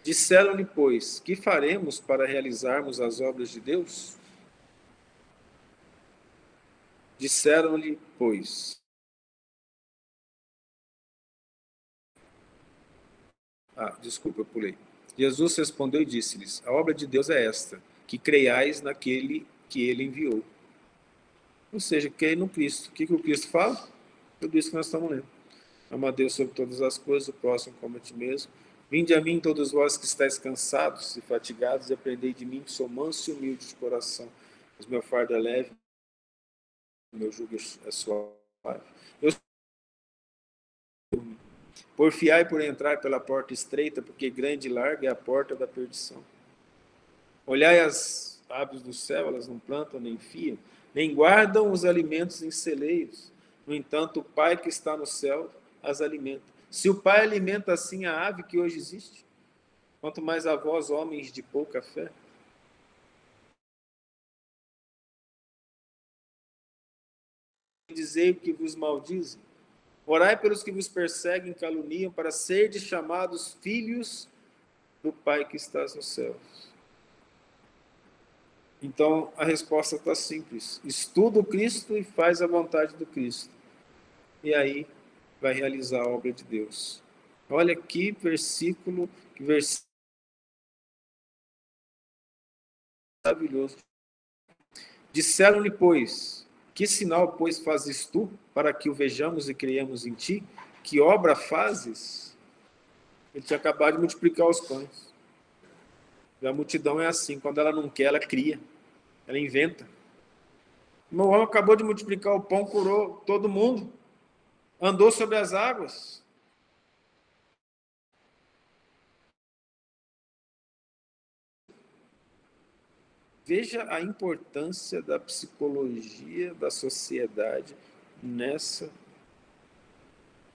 Disseram-lhe, pois, que faremos para realizarmos as obras de Deus? Disseram-lhe, pois. Desculpa, eu pulei. Jesus respondeu e disse-lhes: a obra de Deus é esta, que creiais naquele que ele enviou. Ou seja, creia no Cristo. O que o Cristo fala? Tudo isso que nós estamos lendo. Ama a Deus sobre todas as coisas, o próximo como a ti mesmo. Vinde a mim, todos vós que estáis cansados e fatigados, e aprendei de mim, que sou manso e humilde de coração. Mas meu fardo é leve, meu jugo é suave. Porfiai por entrar pela porta estreita, porque grande e larga é a porta da perdição. Olhai as aves do céu, elas não plantam nem fiam, nem guardam os alimentos em celeiros. No entanto, o Pai que está no céu as alimenta. Se o Pai alimenta assim a ave que hoje existe, quanto mais a vós, homens de pouca fé. Dizei o que vos maldizem. Orai pelos que vos perseguem e caluniam, para serdes chamados filhos do Pai que estás nos céus. Então, a resposta está simples. Estuda o Cristo e faz a vontade do Cristo. E aí vai realizar a obra de Deus. Olha que versículo maravilhoso. Disseram-lhe, pois, que sinal, pois, fazes tu, para que o vejamos e creiamos em ti? Que obra fazes? Ele tinha acabado de multiplicar os pães. E a multidão é assim, quando ela não quer, ela cria, ela inventa. O meu homem acabou de multiplicar o pão, curou todo mundo, andou sobre as águas. Veja a importância da psicologia da sociedade nessa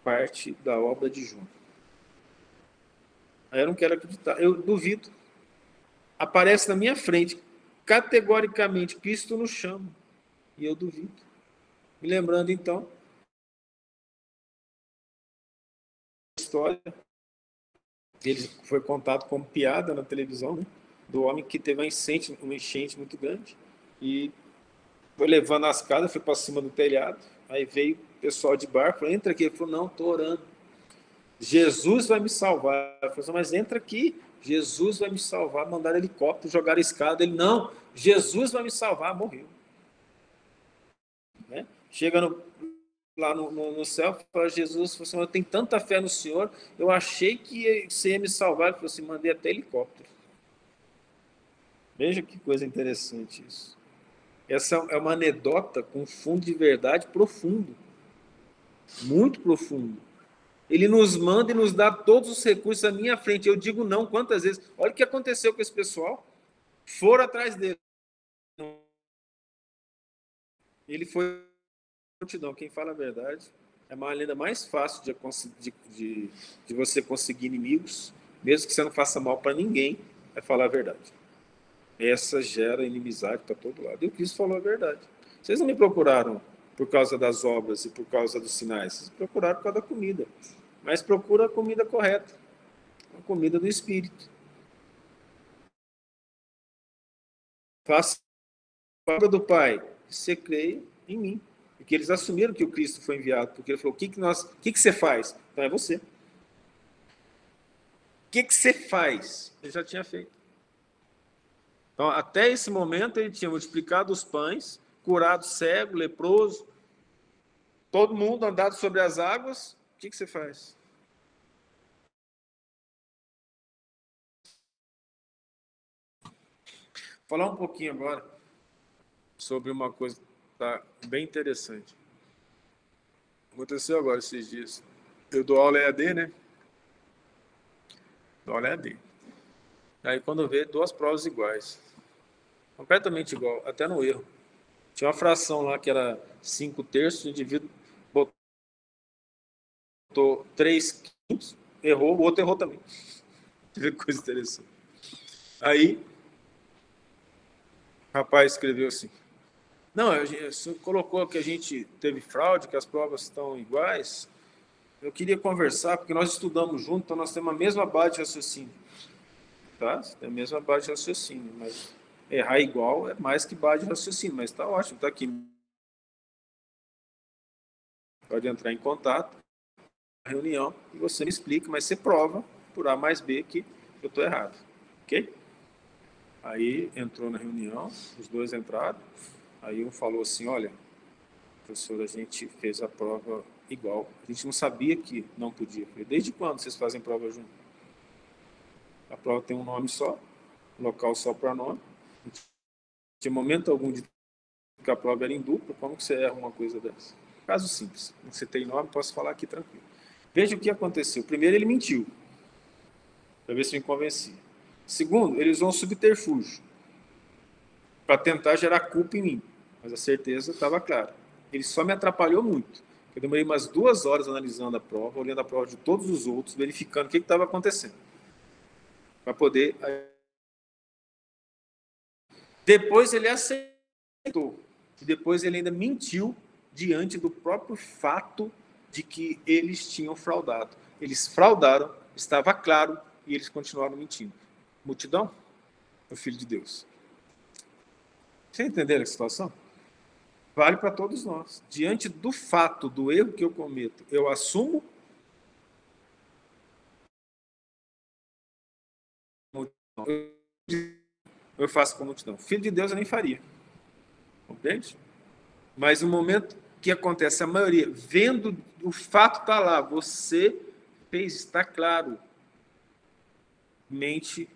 parte da obra de João. Eu não quero acreditar, eu duvido. Aparece na minha frente, categoricamente, Cristo nos chama, e eu duvido. Me lembrando, então, a história, ele foi contado como piada na televisão, né? Do homem que teve uma enchente muito grande, e foi levando as casas, foi para cima do telhado, aí veio o pessoal de barco, falou, entra aqui. Ele falou, não, estou orando. Jesus vai me salvar. Eu falei, mas entra aqui, Jesus vai me salvar. Mandaram helicóptero, jogaram escada. Ele, não, Jesus vai me salvar. Morreu. Né? Chega lá no céu, fala, Jesus, falou assim, eu tenho tanta fé no Senhor, eu achei que você ia me salvar. Ele falou assim, mandei até helicóptero. Veja que coisa interessante isso. Essa é uma anedota com fundo de verdade profundo. Muito profundo. Ele nos manda e nos dá todos os recursos à minha frente. Eu digo não quantas vezes. Olha o que aconteceu com esse pessoal. Foram atrás dele. Ele foi multidão. Quem fala a verdade é uma lenda mais fácil de você conseguir inimigos, mesmo que você não faça mal para ninguém, é falar a verdade. Essa gera inimizade para todo lado. E o Cristo falou a verdade. Vocês não me procuraram por causa das obras e por causa dos sinais. Vocês procuraram por causa da comida. Mas procura a comida correta. A comida do Espírito. Faça a obra do Pai. Você creia em mim. Porque eles assumiram que o Cristo foi enviado. Porque ele falou, o que você faz? Então é você. O que você faz? Ele já tinha feito. Então, até esse momento, ele tinha multiplicado os pães, curado cego, leproso, todo mundo andado sobre as águas, o que você faz? Vou falar um pouquinho agora sobre uma coisa que está bem interessante. Aconteceu agora esses dias. Eu dou aula EAD, né? Dou aula EAD. Aí quando vê, duas provas iguais. Completamente igual, até no erro. Tinha uma fração lá que era 5/3, o indivíduo botou 3/5, errou, o outro errou também. Que coisa interessante. Aí, o rapaz escreveu assim: não, você colocou que a gente teve fraude, que as provas estão iguais. Eu queria conversar, porque nós estudamos junto, então nós temos a mesma base de raciocínio. Tá? Você tem a mesma base de raciocínio, mas errar igual é mais que base de raciocínio, mas está ótimo, está aqui. Pode entrar em contato, reunião, e você me explica, mas você prova por A mais B que eu estou errado. Ok? Aí entrou na reunião, os dois entraram, aí um falou assim: olha, professor, a gente fez a prova igual, a gente não sabia que não podia. Eu falei: desde quando vocês fazem prova junto? A prova tem um nome só, local só para nome, não tinha momento algum de que a prova era em dupla, como que você erra uma coisa dessa? Caso simples, você tem nome, posso falar aqui tranquilo. Veja o que aconteceu. Primeiro, ele mentiu, para ver se me convencia. Segundo, ele usou um subterfúgio para tentar gerar culpa em mim, mas a certeza estava clara. Ele só me atrapalhou muito. Eu demorei umas 2 horas analisando a prova, olhando a prova de todos os outros, verificando o que estava acontecendo, para poder... Depois ele aceitou, e depois ele ainda mentiu diante do próprio fato de que eles tinham fraudado. Eles fraudaram, estava claro, e eles continuaram mentindo. Multidão? O Filho de Deus. Vocês entenderam a situação? Vale para todos nós. Diante do fato do erro que eu cometo, eu assumo, eu faço com multidão. Filho de Deus eu nem faria. Compreende? Mas no momento que acontece, a maioria, vendo o fato está lá, você fez, está claro, mente,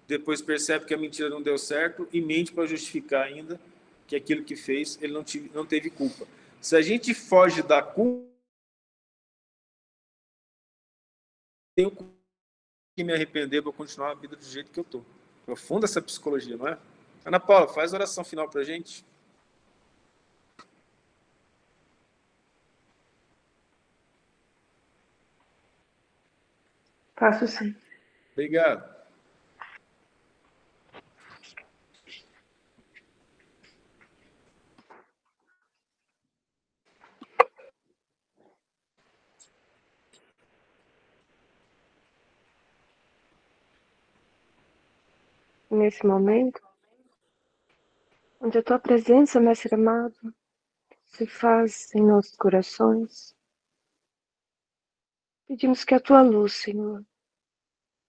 depois percebe que a mentira não deu certo e mente para justificar ainda que aquilo que fez, ele não teve culpa. Se a gente foge da culpa, tenho que me arrepender para continuar a vida do jeito que eu estou. Profunda essa psicologia, não é? Ana Paula, faz a oração final para a gente. Faço sim. Obrigado. Nesse momento, onde a tua presença, Mestre amado, se faz em nossos corações, pedimos que a tua luz, Senhor,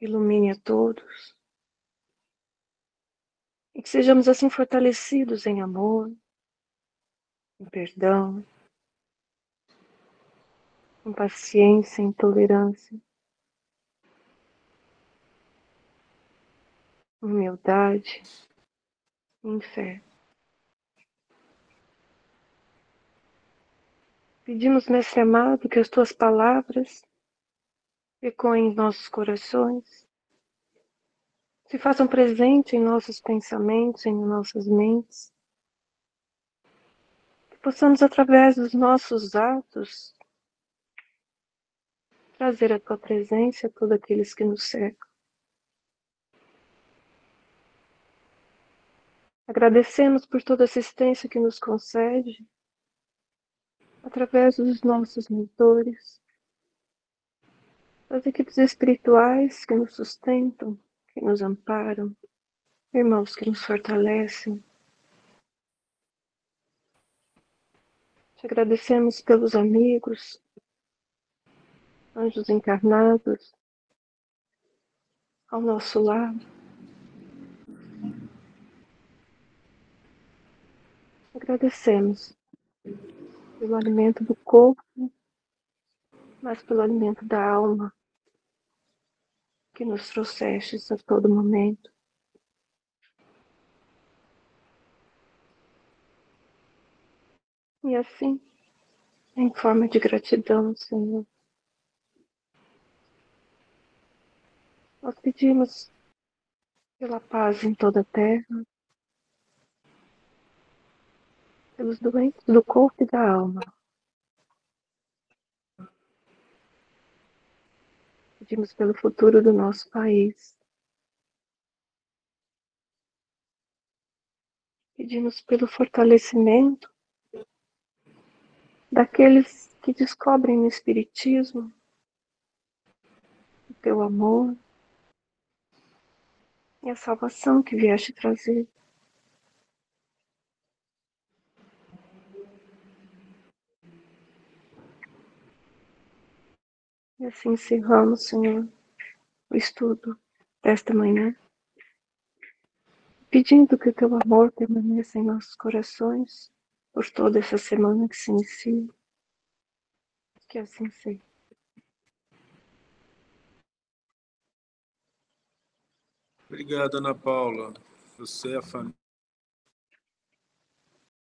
ilumine a todos e que sejamos assim fortalecidos em amor, em perdão, em paciência, em tolerância, em humildade, em fé. Pedimos, Mestre amado, que as tuas palavras ecoem em nossos corações, se façam presente em nossos pensamentos, em nossas mentes, que possamos, através dos nossos atos, trazer a tua presença a todos aqueles que nos cercam. Agradecemos por toda a assistência que nos concede, através dos nossos mentores, das equipes espirituais que nos sustentam, que nos amparam, irmãos que nos fortalecem. Te agradecemos pelos amigos, anjos encarnados, ao nosso lado. Agradecemos pelo alimento do corpo, mas pelo alimento da alma que nos trouxestes a todo momento. E assim, em forma de gratidão, Senhor, nós pedimos pela paz em toda a terra, pelos doentes do corpo e da alma. Pedimos pelo futuro do nosso país. Pedimos pelo fortalecimento daqueles que descobrem no Espiritismo o teu amor e a salvação que vieste trazer. E assim encerramos, Senhor, o estudo desta manhã, pedindo que o teu amor permaneça em nossos corações por toda essa semana que se inicia. Que assim seja. Obrigado, Ana Paula. Você e a família.